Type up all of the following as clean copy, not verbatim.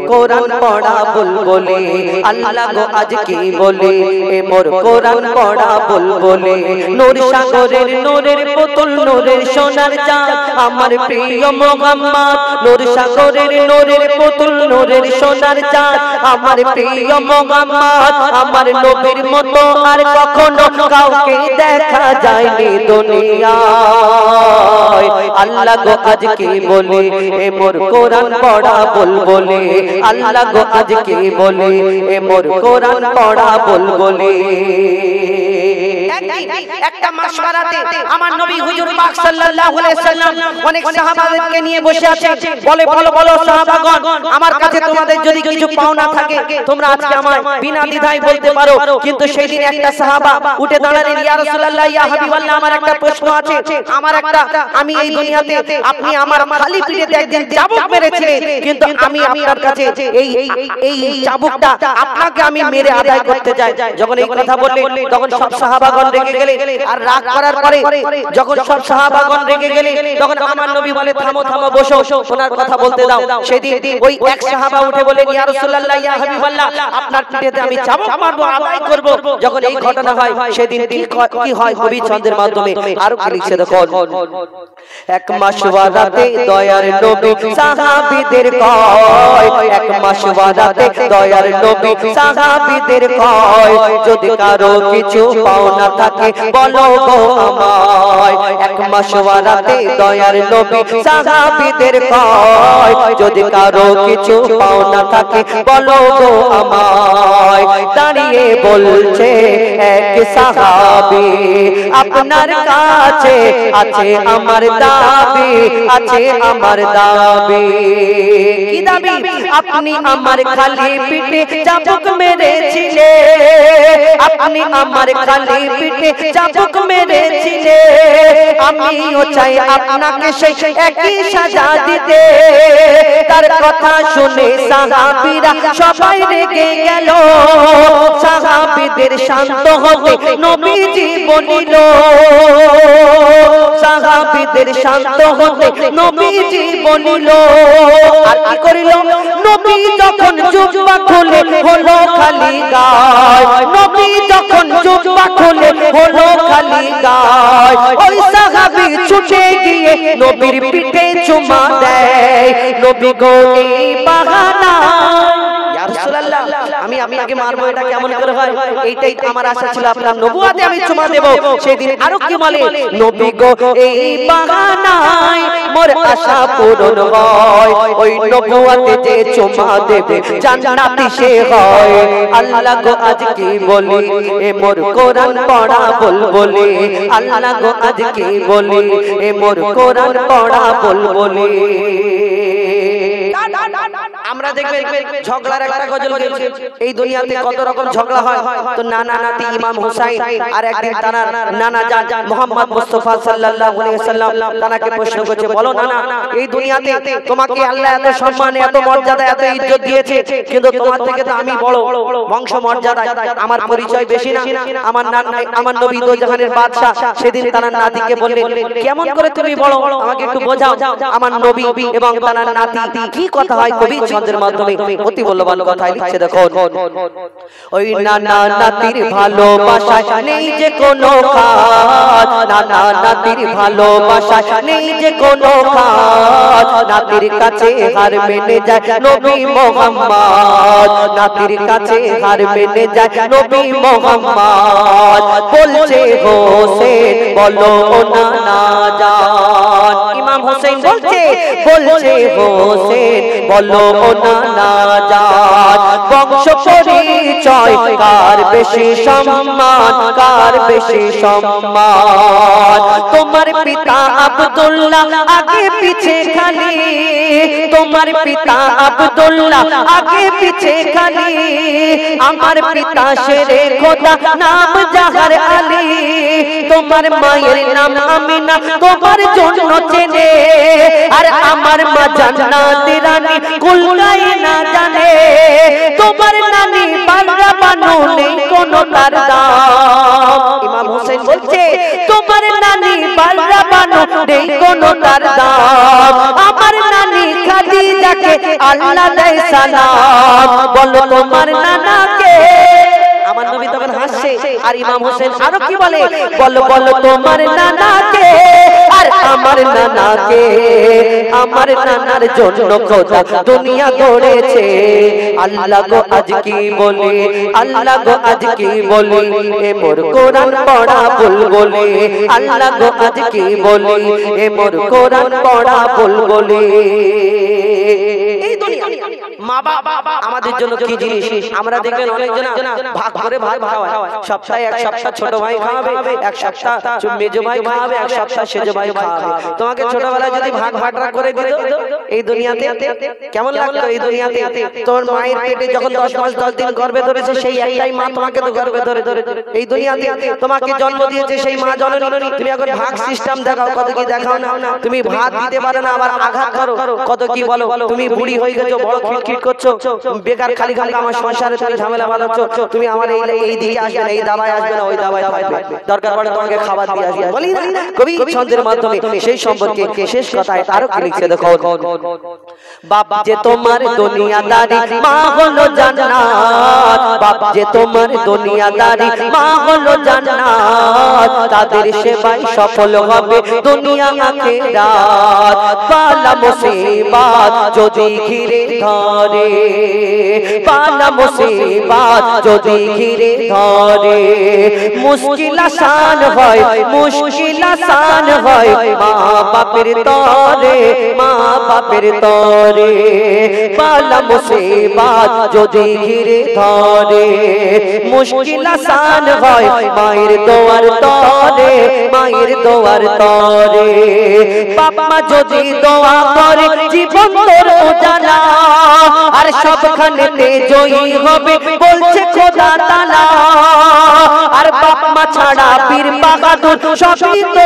কোরআন পড়া বুলবুলি আল্লাহ গো আজ কি বলে এ মোর কোরআন পড়া বুলবুলি নূর সাগরের নূরের পুতুল নূরের সোনার চাঁদ আমার প্রিয় মুহাম্মদ নূর সাগরের নূরের পুতুল নূরের সোনার চাঁদ আমার প্রিয় মুহাম্মদ আমার নবীর মতো আর কখনো কাউকে দেখা যায়নি দুনিয়ায় আল্লাহ গো আজ কি বলে এ মোর কোরআন পড়া বুলবুলি আল্লাহ গো আজ কি বলে এ মোর কোরআন পড়া বুলবুলি একটা মাশওয়ারাতে আমার নবী হুজুর পাক সাল্লাল্লাহু আলাইহি ওয়াসাল্লাম অনেক সাহাবাদেরকে নিয়ে বসে আছেন বলে বলো বলো সাহাবাগণ আমার কাছে তোমাদের যদি কিছু পাওনা থাকে তোমরা আজকে আমায় বিনা দ্বিধায় বলতে পারো কিন্তু সেই দিন একটা সাহাবা উঠে দাঁড়ালেন ইয়া রাসূলুল্লাহ ইয়া হাবিবাল্লাহ আমার একটা প্রশ্ন আছে আমার একটা আমি এই দুনিয়াতে আপনি আমার খালি পিঠে একদিন চাবুক মেরেছিলেন কিন্তু আমি আপনার কাছে এই চাবুকটা আপনাকে আমি মেরে আদায় করতে চাই যখন এই কথা বললেন তখন সব সাহাবাগণ রেগে গেলেন আর রাগ করার পরে যখন সব সাহাবাগণ রেগে গেলেন তখন আমার নবী বলে থামো থামো বসো ওনার কথা বলতে দাও সেদিন ওই এক সাহাবা উঠে বলেন ইয়া রাসূলুল্লাহ ইয়া হাবিবাল্লাহ আপনার পিঠেতে আমি চাবুক মারবো আদায় করব যখন এই ঘটনা হয় সেদিন কি হয় কবি ছন্দের মাধ্যমে আর কি লিখছে দেখো এক মাশওয়ারাতে দয়ার নবী সাহাবীদের কয় এক মাশওয়ারাতে দয়ার নবী সাহাবীদের কয় যদি কারো কিছু পাওনা থাকে বলো গো আমায় এক মাশওয়ারাতে দয়ার নবী সাহাবীদের কয় যদি কারো কিছু পাওনা থাকে বলো গো আমায় দাঁড়িয়ে বলছে এক সাহাবী আপনার কাছে আছে আমার দাবি আছে আমার দাবি কি দাবি আপনি আমার খালি পিঠে চাবুক মেরেছিলেন আপনি আমার খালি পিঠে চাবুক মেরেছিলেন আমিও চাই আপনাকে সেই একই সাজা দিতে তার কথা শুনে সাহাবীরা সবাই রেগে গেল সাহাবীদের শান্ত হতে নবীজি বলিল সাহাবীদের শান্ত হতে নবীজি বলিল আর কি করিল নবী যখন জুব্বা খুলে হলো খালি গায় নবী যখন জুব্বা খুলে হলো খালি গায় ওই সাহাবী ছুটে গিয়ে নবীর পিঠে চুমা দেয় নবী গো এই বাহানা ইয়া রাসূলুল্লাহ আমি আপনাকে মারবো এটা কেমন করে হয় এইটাই আমার আশা ছিল আপনার নবুয়তে আমি চুমা দেব সেদিন আরো কি বলে নবী গো এই বাহানায় মোর আশা পূরণ হয় ওই নবুয়তে যে চুমা দেবে জান্নাতি সে হয় আল্লাহ গো আজ কি বলি এ মোর কোরআন পড়া বুলবুলি আল্লাহ গো আজ কি বলি এ মোর কোরআন পড়া বুলবুলি আমরা দেখবেন ঝগড়ার একটা গজল গেয়েছে এই দুনিয়াতে কত রকম ঝগড়া হয় তো নানা নাতি ইমাম হুসাইন আর একদিন তার নানা জান মুহাম্মদ মুস্তাফা সাল্লাল্লাহু আলাইহি ওয়াসাল্লাম তাকে প্রশ্ন করছে বলো নানা এই দুনিয়াতে তোমাকে আল্লাহ এত সম্মান এত মর্যাদা এত ইজ্জত দিয়েছে কিন্তু তোমার থেকে তো আমি বড় বংশ মর্যাদা আমার পরিচয় বেশি না আমার নবী দো জাহানের বাদশা সেদিন তার নাতিকে বললেন কেমন করে তুমি বড় আমাকে একটু বোঝাও আমার নবী এবং তার নাতি কি কথা হয় কবি ছন্দের মাধ্যমে অতি মূল্যবান কথা লিখছে দেখো ওই নানা নাতির ভালোবাসা নেই যে কোনো খাত নানা নাতির ভালোবাসা নেই যে কোনো খাত নাতির কাছে হার মেনে যায় নবী মুহাম্মদ নাতির কাছে হার মেনে যায় নবী মুহাম্মদ বলছে হোসেন বলো না জান ইমাম হোসেন বলছে হোসেন বলো না জান বংশ পরিচয় কার বেশি সম্মান কার বেশি সম্মান তোমার পিতা আব্দুল্লাহ আগে পিছে খালি তোমার পিতা আব্দুল্লাহ আগে পিছে খালি আমার পিতা শেরে খোদা নাম জাহার আলী তোমার মায়ের নাম আমিনা তোমার জন্য চেনে আর আমার মা জান্নাতের রানী কুলকাই না জানে তোমার নানি বালরা বানু নেই কোনো তার দাম ইমাম হোসেন বলছে তোমার নানি বালরা বানু নেই কোনো তার দাম আমার নানি খাদিজা যাকে আল্লাহ দেয় সালাম বলো তোমার নানাকে আমার নবী তখন হাসছে আর ইমাম হোসেন আরো কি বলে বলো বলো তোমার নানাকে আর আমার নানাকে আমার নানার জন্য খোদা দুনিয়া গড়েছে আল্লাহ গো আজ কি বলি আল্লাহ গো আজ কি বলি এ মোর কোরআন পড়া ভুল বলে আল্লাহ গো আজ কি বলি এ মোর কোরআন পড়া ভুল বলে এই দুনিয়া মা বাবা আমাদের জন্য কি জিনিস আমরা দেখবেন অনেক জন ভাগ করে ভাগ খাওয়ায় সপ্তাহে এক সপ্তাহ ছোট ভাই খাওয়াবে এক সপ্তাহ মেজো ভাই খাওয়াবে এক সপ্তাহ সেজো ভাই খাওয়াবে তোমাকে ছোটবেলায় যদি ভাগ ভাগরা করে দিত এই দুনিয়াতে কেমন লাগতো এই দুনিয়াতে তোর মায়ের পেটে যখন 10 মাস 10 দিন গর্ভে ধরেছে সেই একটাই মা তোমাকে তো গর্ভে ধরে এই দুনিয়াতে তোমাকে জন্ম দিয়েছে সেই মা জননী তুমি এখন ভাগ সিস্টেম দেখাও কত কি দেখাও না তুমি ভাত দিতে পারো না আবার আঘাত করো কত কি বলো তুমি বুড়ি হয়ে গেছো বড় খিটখিট করছো বেকার খালি খালি আমার সংসারে তুমি ঝামেলা বাঁধাচ্ছো তুমি আমার এই দিকে আসবে না এই দাবায় আসবে না ওই দাবায় থাকবে দরকার পড়ে তোমাকে খাবার দিয়ে আসবে বলি না কবি ছন্দের মাধ্যমে সেই সম্পর্কে শেষ কথায় আরো কি লিখছে দেখো বাপ যে তোমার দুনিয়াদারি মা হলো জান্নাত বাপ যে তোমার দুনিয়াদারি মা হলো জান্নাত তাদের সেবায় সফল হবে দুনিয়া আখিরাত পালা মুসিবত যদি ঘিরে ধরে পালা মুসিবত যদি ঘিরে ধরে মুশকিল আসান হয় মুশকিল আসান হয় মা বাপের তরে মা বাপের তরে পালা মুসিবত যদি ঘিরে ধরে মুশকিল আসান হয় মায়ের দোয়ার তরে মায়ের দোয়ার তরে বাবা যদি দোয়া করে জীবন তোর উজালা আর সবখানেতে জয়ী হবে বলছে খোদা তাআলা আর বাপ মা ছাড়া পীর বাহাদুর সবই তো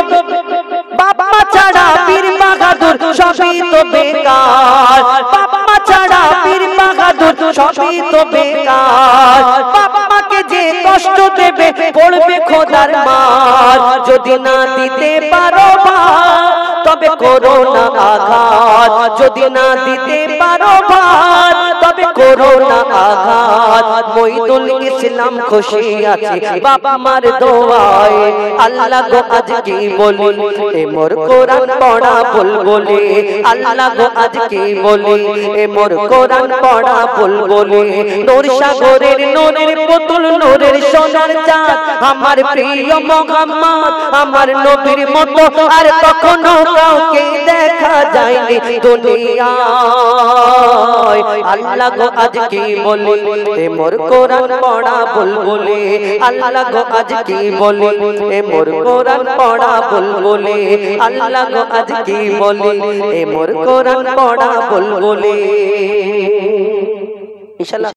বাপ মা ছাড়া পীর বাহাদুর সবই তো বেকার বাপ মা ছাড়া পীর বাহাদুর সবই তো বেকার বাপ মাকে যে কষ্ট দেবে পড়বে খোদার মার যদি না দিতে পারো ভার তবে করো না আঘাত যদি না দিতে পারো ভার তবে করো না আঘাত মঈদুল ইসলাম খুশি আছে বাবা মার দোয়ায় আল্লাহ গো আজ কি বলি এ মোর কোরআন পড়া ভুল বলে আল্লাহ গো আজ কি বলি এ মোর কোরআন পড়া ভুল বলে নূর সাগরের নূরের পুতুল নূরের সোনার চাঁদ আমার প্রিয় মুহাম্মদ আমার নবীর মতো আর কখনো কাউকে দেখা যায়নি দুনিয়ায় আল্লাহ গো আজ কি বলি এ মোর কোরআন পড়া ভুল বলে আল্লাহ গো আজ কি বলি এ মোর কোরআন পড়া ভুল বলে আল্লাহ গো আজ কি বলি এ মোর কোরআন পড়া ভুল বলে ইনশাআল্লাহ।